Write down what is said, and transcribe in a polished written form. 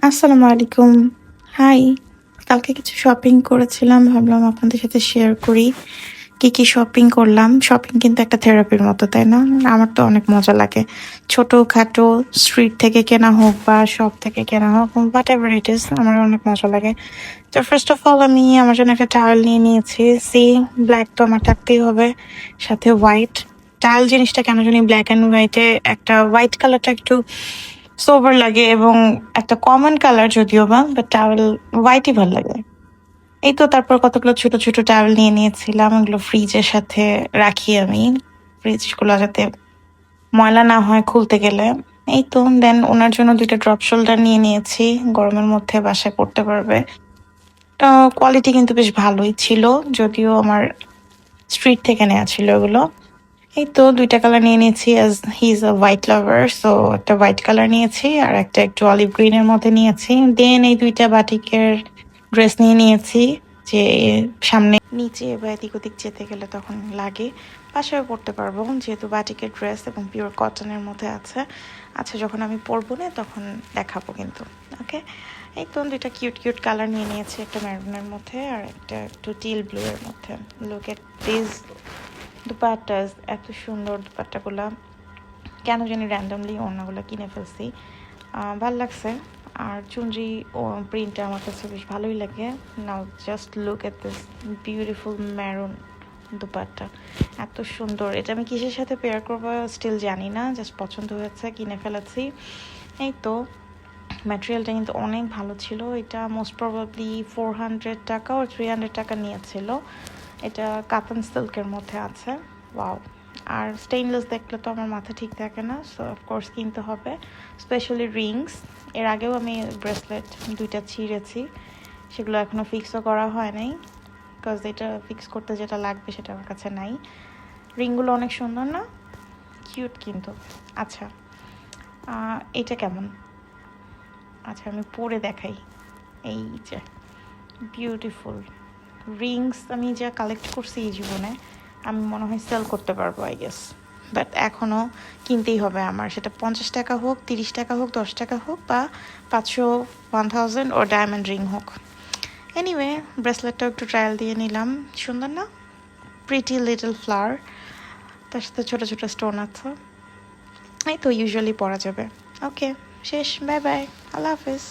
আসসালামু আলাইকুম। হাই। কালকে কিছু শপিং করেছিলাম। ভাবলাম আপনাদের সাথে শেয়ার করি। কি শপিং করলাম। শপিং কিন্তু একটা থেরাপির মতো, তাই না? আমার তো অনেক মজা লাগে। ছোটখাটো স্ট্রিট থেকে কেনা হোক বা শপ থেকে কেনা হোক, হোয়াটএভার ইট ইজ, আমার অনেক মজা লাগে। তো ফার্স্ট অফ অল আমি আমার জন্য একটা টাওয়েল নিয়ে নিয়েছি। ব্ল্যাক তো আমার থাকতেই হবে। সাথে হোয়াইট। টাওয়েল জিনিসটা কেন জানি ব্ল্যাক অ্যান্ড হোয়াইটে একটা হোয়াইট কালারটা একটু সোবার লাগে এবং একটা কমন কালার যদিও বাট টাওয়েল হোয়াইটই ভাল লাগে। এই তো তারপর কতগুলো ছোট ছোট টাওয়েল নিয়ে নিয়েছিলাম, ওগুলো ফ্রিজের সাথে রাখি আমি, ফ্রিজগুলো যাতে ময়লা না হয় খুলতে গেলে। এই তো দেন ওনার জন্য দুইটা ড্রপ শোল্ডার নিয়ে নিয়েছি, গরমের মধ্যে বাসায় পড়তে পারবে। কোয়ালিটি কিন্তু বেশ ভালোই ছিল, যদিও আমার স্ট্রিট থেকে নেওয়া ছিল ওগুলো। এই তো দুইটা কালার নিয়ে নিয়েছি, as he is a white lover, so একটা হোয়াইট কালার নিয়েছি আর একটা একটু অলিভ গ্রিনের মধ্যে নিয়েছি। দেন এই দুইটা বাটিকের ড্রেস নিয়ে নিয়েছি, যে সামনে নিচে বা এদিক ওদিক যেতে গেলে তখন লাগে, বাসায় পরতে পারবো যেহেতু বাটিকের ড্রেস এবং পিওর কটনের মধ্যে আছে। আচ্ছা, যখন আমি পরবো না তখন দেখাবো কিন্তু। ওকে। এই তো দুইটা কিউট কিউট কালার নিয়ে নিয়েছি, একটা ম্যারুনের মধ্যে আর একটা একটু টিল ব্লু এর মধ্যে। লুক এট দিস দুপাট্টাস, এত সুন্দর দুপাট্টাগুলা। কেন জানি র্যান্ডমলি ওড়নাগুলো কিনে ফেলছি, ভাল লাগছে। আর চুনরি ও প্রিন্টটা আমার কাছে বেশ ভালোই লাগে। Now just look at this beautiful maroon dupatta, এত সুন্দর। এটা আমি কিসের সাথে পেয়ার করবো স্টিল জানি না, জাস্ট পছন্দ হয়েছে, কিনে ফেলেছি। এই তো ম্যাটেরিয়ালটা কিন্তু অনেক ভালো ছিল। এটা মোস্ট প্রবাবলি 400 টাকা ও 300 টাকা নিয়েছিল। এটা কাতান সিল্কের মধ্যে আছে। ওয়াও। আর স্টেইনলেস দেখলে তো আমার মাথা ঠিক থাকে না, সো অফকোর্স কিনতে হবে। স্পেশালি রিংস, এর আগেও আমি ব্রেসলেট দুইটা ছিঁড়েছি, সেগুলো এখনও ফিক্সও করা হয় নাই, বিকজ এটা ফিক্স করতে যেটা লাগবে সেটা আমার কাছে নাই। রিংগুলো অনেক সুন্দর না, কিউট কিন্তু। আচ্ছা, এটা কেমন? আচ্ছা আমি পরে দেখাই। এই যে বিউটিফুল রিংস, আমি যা কালেক্ট করছি এই জীবনে আমি মনে হয় সেল করতে পারবো আই গেস, বাট এখনও কিনতেই হবে আমার, সেটা 50 টাকা হোক, 30 টাকা হোক, 10 টাকা হোক, বা 500, 1000 ও ডায়মন্ড রিং হোক। এনিওয়ে, ব্রেসলেটটাও একটু ট্রায়াল দিয়ে নিলাম, সুন্দর না? প্রিটি লিটল ফ্লাওয়ার, তার সাথে ছোটো ছোটো স্টোন আছে। এই তো ইউজুয়ালি পরা যাবে। ওকে, শেষ, বাই বাই, আল্লাহ হাফিজ।